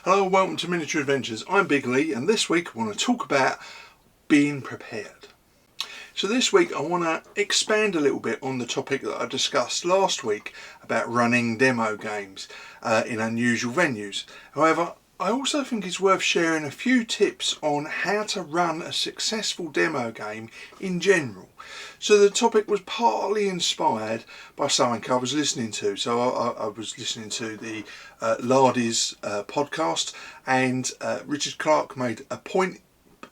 Hello and welcome to Miniature Adventures. I'm Big Lee and this week I want to talk about being prepared. So this week I want to expand a little bit on the topic that I discussed last week about running demo games in unusual venues. However, I also think it's worth sharing a few tips on how to run a successful demo game in general. So the topic was partly inspired by something I was listening to. So I was listening to the Lardy's podcast, and Richard Clark made a point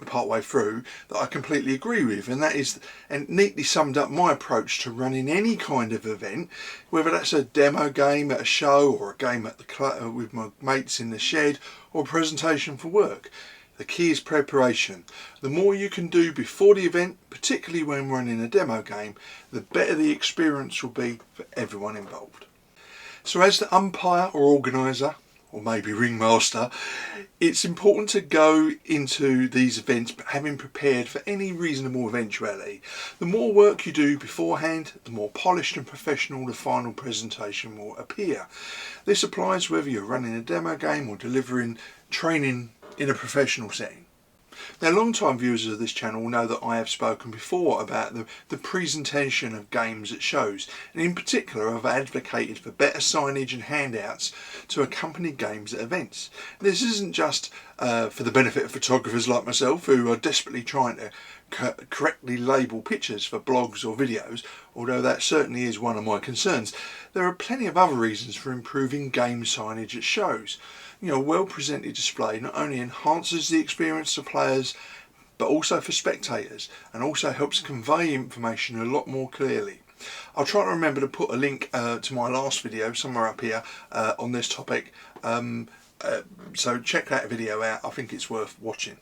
partway through that I completely agree with, and that is, and neatly summed up my approach to running any kind of event, whether that's a demo game at a show or a game at the with my mates in the shed or a presentation for work. The key is preparation. The more you can do before the event, particularly when running a demo game, the better the experience will be for everyone involved. So as the umpire or organiser, or maybe ringmaster, it's important to go into these events having prepared for any reasonable eventuality. The more work you do beforehand, the more polished and professional the final presentation will appear. This applies whether you're running a demo game or delivering training in a professional setting. Now, long-time viewers of this channel know that I have spoken before about the presentation of games at shows, and in particular I've advocated for better signage and handouts to accompany games at events. This isn't just for the benefit of photographers like myself who are desperately trying to correctly label pictures for blogs or videos, although that certainly is one of my concerns. There are plenty of other reasons for improving game signage at shows. You know, a well-presented display not only enhances the experience of players, but also for spectators, and also helps convey information a lot more clearly. I'll try to remember to put a link to my last video somewhere up here on this topic, so check that video out. I think it's worth watching.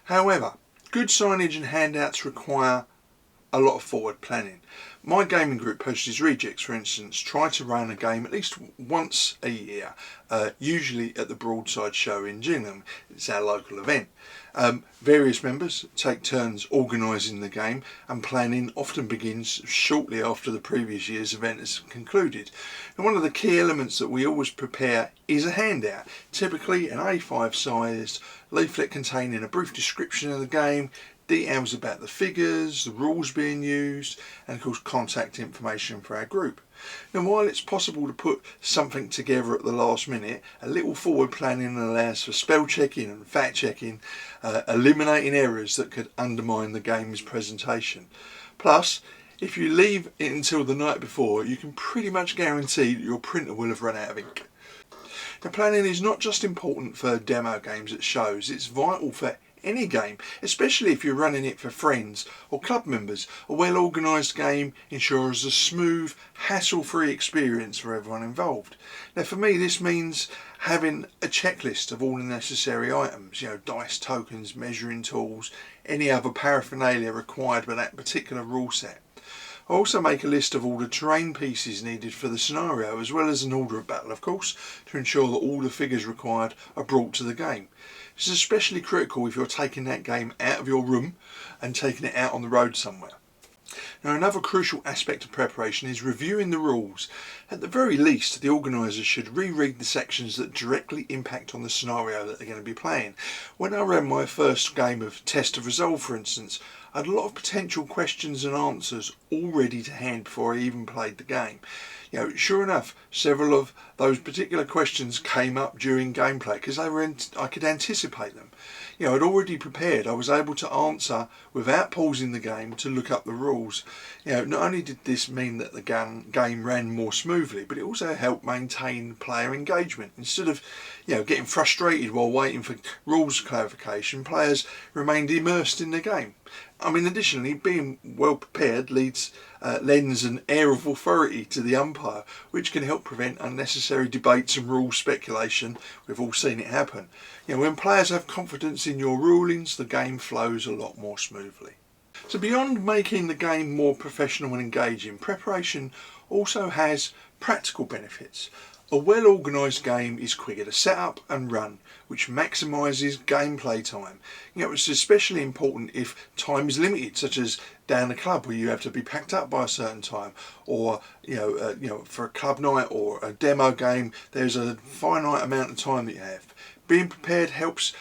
However, good signage and handouts require a lot of forward planning. My gaming group, Postage Rejects, for instance, try to run a game at least once a year, usually at the Broadside Show in Gillingham. It's our local event. Various members take turns organising the game, and planning often begins shortly after the previous year's event has concluded. And one of the key elements that we always prepare is a handout, typically an A5 sized leaflet containing a brief description of the game, details about the figures, the rules being used, and of course contact information for our group. Now, while it's possible to put something together at the last minute, a little forward planning allows for spell checking and fact checking, eliminating errors that could undermine the game's presentation. Plus, if you leave it until the night before, you can pretty much guarantee that your printer will have run out of ink. Now, planning is not just important for demo games at shows, it's vital for any game, especially if you're running it for friends or club members. A well-organised game ensures a smooth, hassle-free experience for everyone involved. Now, for me, this means having a checklist of all the necessary items, you know, dice, tokens, measuring tools, any other paraphernalia required by that particular rule set. I also make a list of all the terrain pieces needed for the scenario, as well as an order of battle, of course, to ensure that all the figures required are brought to the game. This is especially critical if you're taking that game out of your room and taking it out on the road somewhere. Now, another crucial aspect of preparation is reviewing the rules. At the very least, the organisers should reread the sections that directly impact on the scenario that they're going to be playing. When I ran my first game of Test of Resolve, for instance, I had a lot of potential questions and answers all ready to hand before I even played the game. You know, sure enough, several of those particular questions came up during gameplay because I could anticipate them. You know, I'd already prepared. I was able to answer without pausing the game to look up the rules. You know, not only did this mean that the game ran more smoothly, but it also helped maintain player engagement. Instead of, you know, getting frustrated while waiting for rules clarification, players remained immersed in the game. I mean, additionally, being well prepared lends an air of authority to the umpire, which can help prevent unnecessary debates and rule speculation. We've all seen it happen. You know, when players have confidence in your rulings, the game flows a lot more smoothly. So beyond making the game more professional and engaging, preparation also has practical benefits. A well-organised game is quicker to set up and run, which maximises gameplay time. You know, it's especially important if time is limited, such as down the club where you have to be packed up by a certain time, or for a club night or a demo game, there's a finite amount of time that you have. Being prepared helps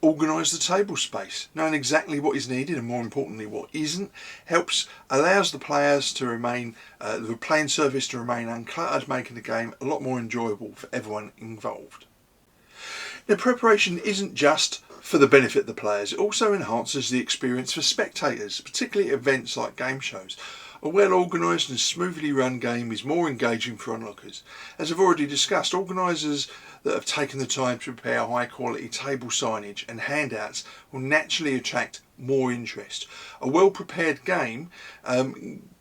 organise the table space. Knowing exactly what is needed and more importantly what isn't allows the players to remain, the playing surface to remain uncluttered, making the game a lot more enjoyable for everyone involved. Now, preparation isn't just for the benefit of the players, it also enhances the experience for spectators, particularly at events like game shows. A well organised and smoothly run game is more engaging for onlookers. As I've already discussed, organisers that have taken the time to prepare high quality table signage and handouts will naturally attract more interest. A well prepared game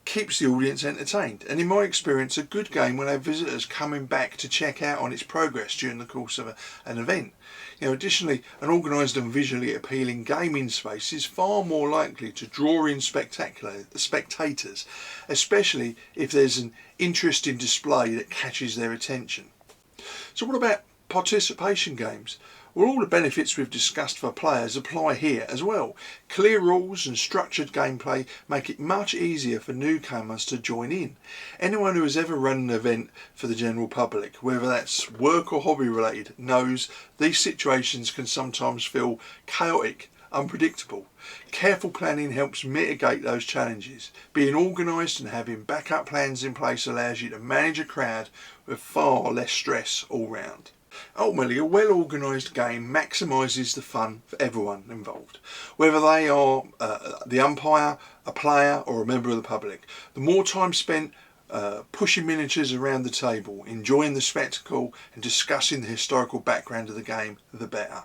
keeps the audience entertained, and in my experience a good game will have visitors coming back to check out on its progress during the course of an event. Additionally, an organised and visually appealing gaming space is far more likely to draw in spectators, especially if there's an interesting display that catches their attention. So what about participation games? Well, all the benefits we've discussed for players apply here as well. Clear rules and structured gameplay make it much easier for newcomers to join in. Anyone who has ever run an event for the general public, whether that's work or hobby related, knows these situations can sometimes feel chaotic, unpredictable. Careful planning helps mitigate those challenges. Being organised and having backup plans in place allows you to manage a crowd with far less stress all round. Ultimately, a well-organised game maximises the fun for everyone involved, whether they are the umpire, a player or a member of the public. The more time spent pushing miniatures around the table, enjoying the spectacle and discussing the historical background of the game, the better.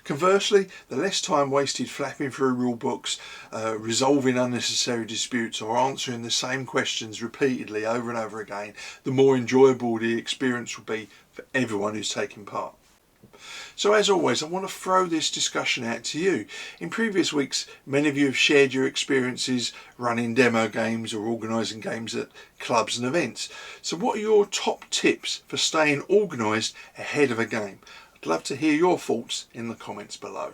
Conversely, the less time wasted flapping through rule books, resolving unnecessary disputes or answering the same questions repeatedly over and over again, the more enjoyable the experience will be for everyone who's taking part. So as always, I want to throw this discussion out to you. In previous weeks, many of you have shared your experiences running demo games or organising games at clubs and events. So what are your top tips for staying organised ahead of a game? I'd love to hear your thoughts in the comments below.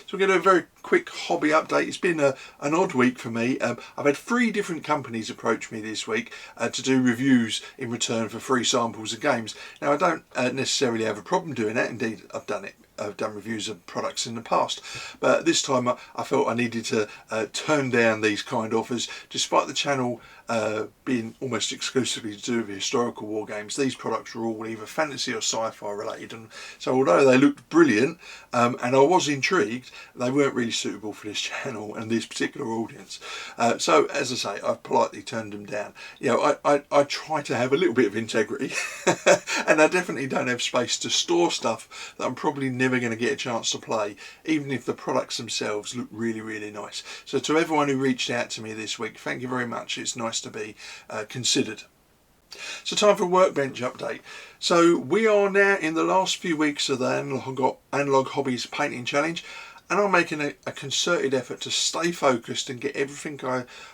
So we're going to do a very quick hobby update. It's been an odd week for me. I've had 3 different companies approach me this week to do reviews in return for free samples of games. Now I don't necessarily have a problem doing that. Indeed, I've done it. I've done reviews of products in the past, but this time I felt I needed to turn down these kind offers. Despite the channel being almost exclusively to do with historical war games, these products were all either fantasy or sci-fi related, and so although they looked brilliant and I was intrigued, they weren't really suitable for this channel and this particular audience. So as I say, I've politely turned them down. I try to have a little bit of integrity and I definitely don't have space to store stuff that I'm probably never going to get a chance to play, even if the products themselves look really, really nice. So to everyone who reached out to me this week, thank you very much. It's nice to be considered. So time for a Workbench update. So we are now in the last few weeks of the Analog Hobbies Painting Challenge, and I'm making a concerted effort to stay focused and get everything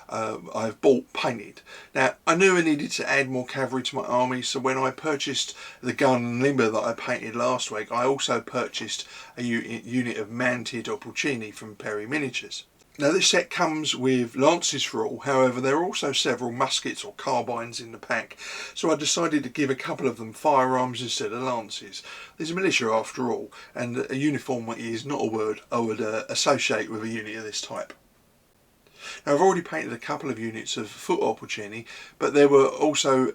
I've bought painted. Now I knew I needed to add more cavalry to my army, so when I purchased the gun and limber that I painted last week, I also purchased a unit of mounted Opportuni from Perry Miniatures. Now this set comes with lances for all, however there are also several muskets or carbines in the pack, so I decided to give a couple of them firearms instead of lances. There's a militia after all, and a uniform is not a word I would associate with a unit of this type. Now I've already painted a couple of units of foot Opportuni, but there were also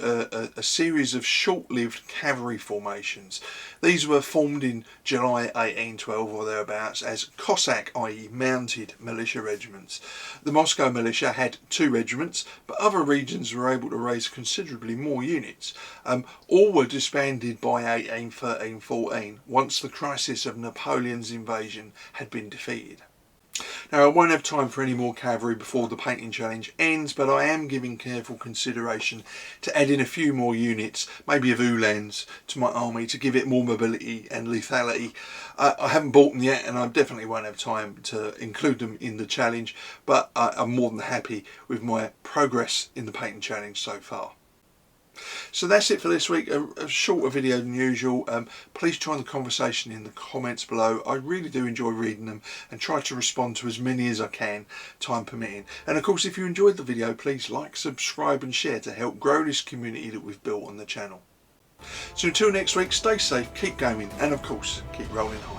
a series of short-lived cavalry formations. These were formed in July 1812 or thereabouts as Cossack, i.e. mounted militia regiments. The Moscow militia had 2 regiments, but other regions were able to raise considerably more units. All were disbanded by 1813-14 once the crisis of Napoleon's invasion had been defeated. Now I won't have time for any more cavalry before the painting challenge ends, but I am giving careful consideration to add in a few more units, maybe of Uhlans, to my army to give it more mobility and lethality. I haven't bought them yet and I definitely won't have time to include them in the challenge, but I'm more than happy with my progress in the painting challenge so far. So that's it for this week, a shorter video than usual. Please join the conversation in the comments below. I really do enjoy reading them and try to respond to as many as I can, time permitting. And of course, if you enjoyed the video, please like, subscribe and share to help grow this community that we've built on the channel. So until next week, stay safe, keep gaming, and of course, keep rolling hard.